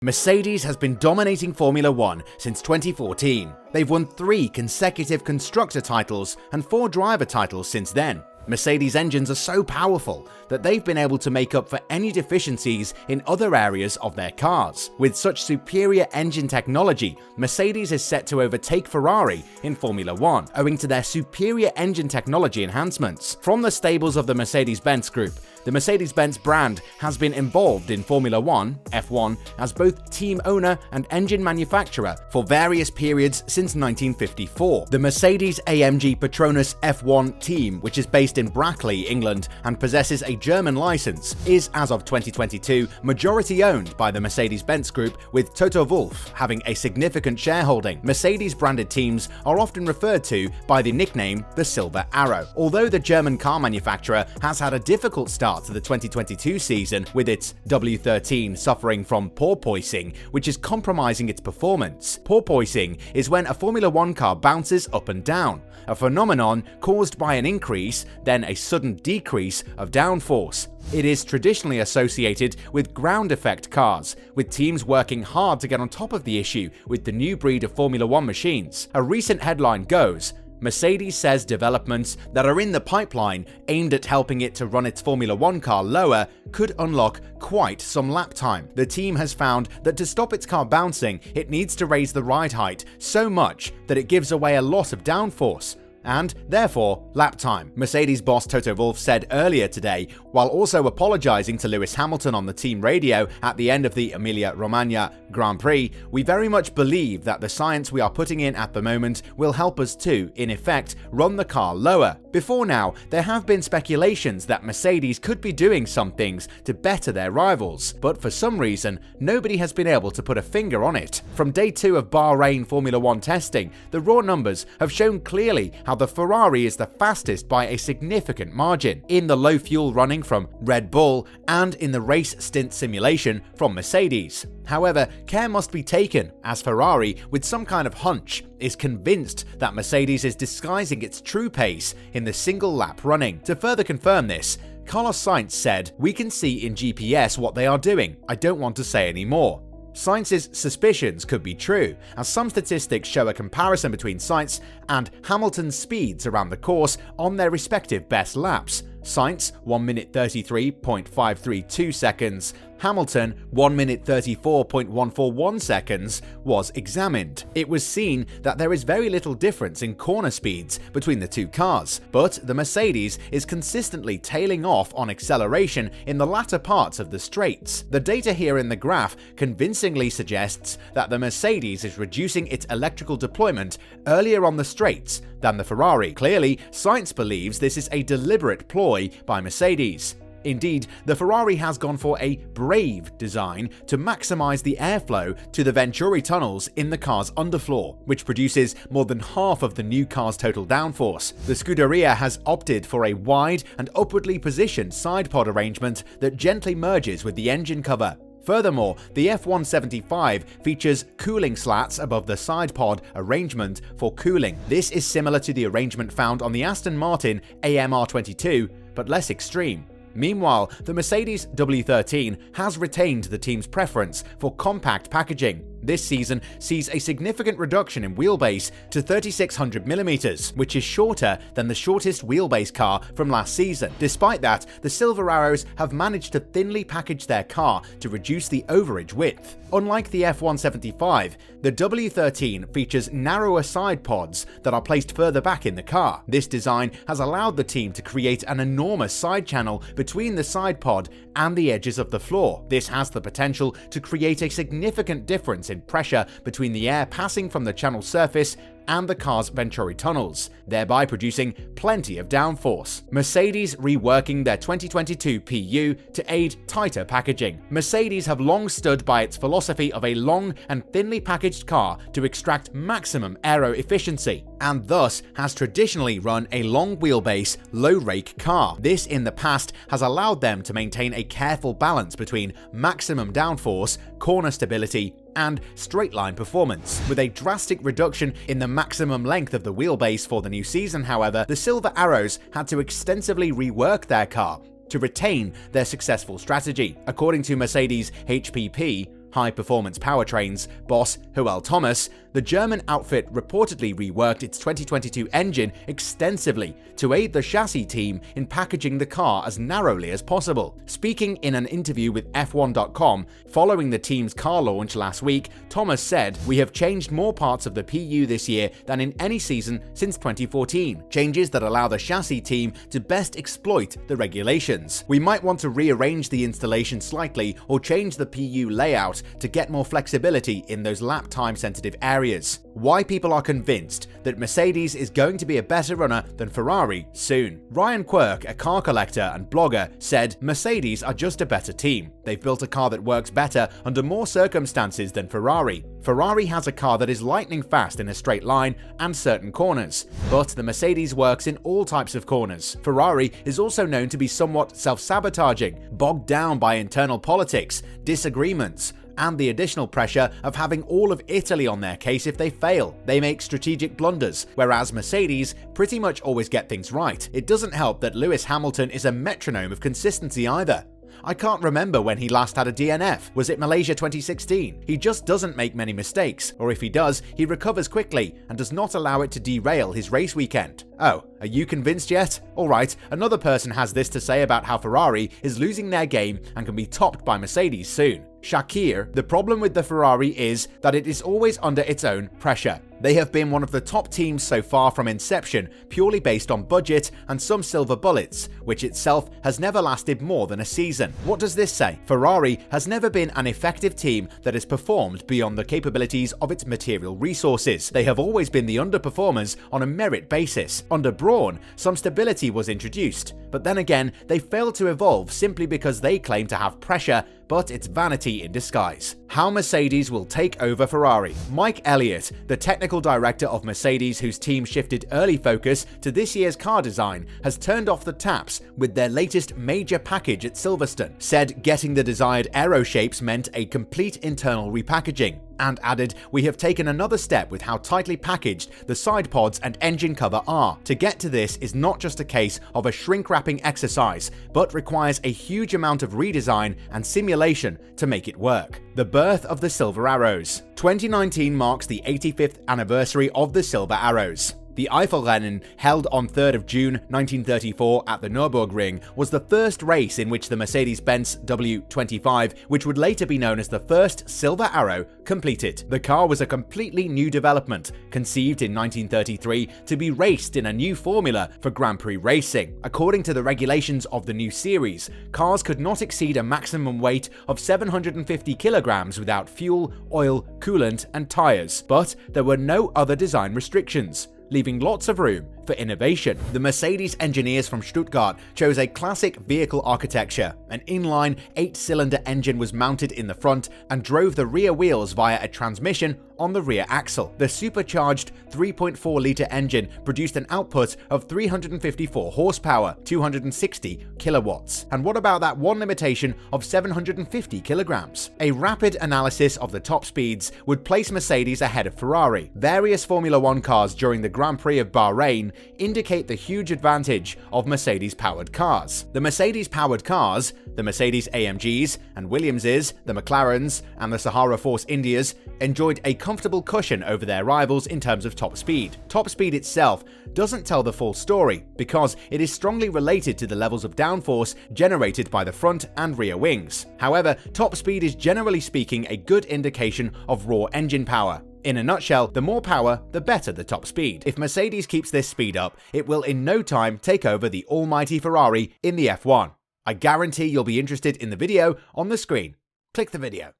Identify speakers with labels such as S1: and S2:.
S1: Mercedes has been dominating Formula 1 since 2014. They've won 3 consecutive constructor titles and 4 driver titles since then. Mercedes engines are so powerful that they've been able to make up for any deficiencies in other areas of their cars. With such superior engine technology, Mercedes is set to overtake Ferrari in Formula 1, owing to their superior engine technology enhancements. From the stables of the Mercedes-Benz Group, the Mercedes-Benz brand has been involved in Formula 1, F1, as both team owner and engine manufacturer for various periods since 1954. The Mercedes-AMG Petronas F1 team, which is based in Brackley, England, and possesses a German license, is, as of 2022, majority owned by the Mercedes-Benz Group, with Toto Wolff having a significant shareholding. Mercedes-branded teams are often referred to by the nickname the Silver Arrow. Although the German car manufacturer has had a difficult start to the 2022 season, with its W13 suffering from porpoising, which is compromising its performance. Porpoising is when a Formula 1 car bounces up and down, a phenomenon caused by an increase, then a sudden decrease of downforce. It is traditionally associated with ground effect cars, with teams working hard to get on top of the issue with the new breed of Formula 1 machines. A recent headline goes, Mercedes says developments that are in the pipeline aimed at helping it to run its Formula 1 car lower could unlock quite some lap time. The team has found that to stop its car bouncing, it needs to raise the ride height so much that it gives away a lot of downforce, and therefore lap time. Mercedes boss Toto Wolff said earlier today, while also apologizing to Lewis Hamilton on the team radio at the end of the Emilia-Romagna Grand Prix, "We very much believe that the science we are putting in at the moment will help us to, in effect, run the car lower." Before now, there have been speculations that Mercedes could be doing some things to better their rivals, but for some reason, nobody has been able to put a finger on it. From day 2 of Bahrain Formula 1 testing, the raw numbers have shown clearly how the Ferrari is the fastest by a significant margin, in the low fuel running from Red Bull and in the race stint simulation from Mercedes. However, care must be taken, as Ferrari, with some kind of hunch, is convinced that Mercedes is disguising its true pace in the single lap running. To further confirm this, Carlos Sainz said, "We can see in GPS what they are doing. I don't want to say any more." Sainz's suspicions could be true, as some statistics show a comparison between Sainz and Hamilton's speeds around the course on their respective best laps. Sainz 1 minute 33.532 seconds, Hamilton 1 minute 34.141 seconds was examined. It was seen that there is very little difference in corner speeds between the two cars, but the Mercedes is consistently tailing off on acceleration in the latter parts of the straights. The data here in the graph convincingly suggests that the Mercedes is reducing its electrical deployment earlier on the straights than the Ferrari. Clearly, Sainz believes this is a deliberate ploy by Mercedes. Indeed, the Ferrari has gone for a brave design to maximize the airflow to the Venturi tunnels in the car's underfloor, which produces more than half of the new car's total downforce. The Scuderia has opted for a wide and upwardly positioned side pod arrangement that gently merges with the engine cover. Furthermore, the F175 features cooling slats above the side pod arrangement for cooling. This is similar to the arrangement found on the Aston Martin AMR22, but less extreme. Meanwhile, the Mercedes W13 has retained the team's preference for compact packaging. This season sees a significant reduction in wheelbase to 3600mm, which is shorter than the shortest wheelbase car from last season. Despite that, the Silver Arrows have managed to thinly package their car to reduce the overage width. Unlike the F175, the W13 features narrower side pods that are placed further back in the car. This design has allowed the team to create an enormous side channel between the side pod and the edges of the floor. This has the potential to create a significant difference in pressure between the air passing from the channel surface and the car's Venturi tunnels, thereby producing plenty of downforce. Mercedes reworking their 2022 PU to aid tighter packaging. Mercedes have long stood by its philosophy of a long and thinly packaged car to extract maximum aero efficiency, and thus has traditionally run a long wheelbase, low rake car. This in the past has allowed them to maintain a careful balance between maximum downforce, corner stability, and straight line performance. With a drastic reduction in the maximum length of the wheelbase for the new season, however, the Silver Arrows had to extensively rework their car to retain their successful strategy. According to Mercedes HPP, high-performance powertrains boss Joel Thomas, the German outfit reportedly reworked its 2022 engine extensively to aid the chassis team in packaging the car as narrowly as possible. Speaking in an interview with F1.com following the team's car launch last week, Thomas said, "We have changed more parts of the PU this year than in any season since 2014, changes that allow the chassis team to best exploit the regulations. We might want to rearrange the installation slightly or change the PU layout to get more flexibility in those lap time sensitive areas." Why people are convinced that Mercedes is going to be a better runner than Ferrari soon. Ryan Quirk, a car collector and blogger, said Mercedes are just a better team. They've built a car that works better under more circumstances than Ferrari. Ferrari has a car that is lightning fast in a straight line and certain corners, but the Mercedes works in all types of corners. Ferrari is also known to be somewhat self-sabotaging, bogged down by internal politics, disagreements, and the additional pressure of having all of Italy on their case if they fail. They make strategic blunders, whereas Mercedes pretty much always get things right. It doesn't help that Lewis Hamilton is a metronome of consistency either. I can't remember when he last had a DNF. Was it Malaysia 2016? He just doesn't make many mistakes, or if he does, he recovers quickly and does not allow it to derail his race weekend. Oh, are you convinced yet? Alright, another person has this to say about how Ferrari is losing their game and can be topped by Mercedes soon. Shakir, the problem with the Ferrari is that it is always under its own pressure. They have been one of the top teams so far from inception, purely based on budget and some silver bullets, which itself has never lasted more than a season. What does this say? Ferrari has never been an effective team that has performed beyond the capabilities of its material resources. They have always been the underperformers on a merit basis. Under Brawn, some stability was introduced, but then again, they failed to evolve simply because they claim to have pressure, but it's vanity in disguise. How Mercedes will take over Ferrari. Mike Elliott, the technical director of Mercedes, whose team shifted early focus to this year's car design, has turned off the taps with their latest major package at Silverstone, said getting the desired aero shapes meant a complete internal repackaging, and added, "We have taken another step with how tightly packaged the side pods and engine cover are. To get to this is not just a case of a shrink-wrapping exercise, but requires a huge amount of redesign and simulation to make it work." The birth of the Silver Arrows. 2019 marks the 85th anniversary of the Silver Arrows. The Eifelrennen, held on 3rd of June 1934 at the Nürburgring, was the first race in which the Mercedes-Benz W25, which would later be known as the first Silver Arrow, completed. The car was a completely new development, conceived in 1933 to be raced in a new formula for Grand Prix racing. According to the regulations of the new series, cars could not exceed a maximum weight of 750 kilograms without fuel, oil, coolant, and tires, but there were no other design restrictions, leaving lots of room for innovation. The Mercedes engineers from Stuttgart chose a classic vehicle architecture. An inline 8-cylinder engine was mounted in the front and drove the rear wheels via a transmission on the rear axle. The supercharged 3.4-litre engine produced an output of 354 horsepower, 260 kilowatts. And what about that one limitation of 750 kilograms? A rapid analysis of the top speeds would place Mercedes ahead of Ferrari. Various Formula One cars during the Grand Prix of Bahrain indicate the huge advantage of Mercedes-powered cars. The Mercedes-powered cars, the Mercedes AMGs and Williamses, the McLarens, and the Sahara Force Indias, enjoyed a comfortable cushion over their rivals in terms of top speed. Top speed itself doesn't tell the full story because it is strongly related to the levels of downforce generated by the front and rear wings. However, top speed is generally speaking a good indication of raw engine power. In a nutshell, the more power, the better the top speed. If Mercedes keeps this speed up, it will in no time take over the almighty Ferrari in the F1. I guarantee you'll be interested in the video on the screen. Click the video.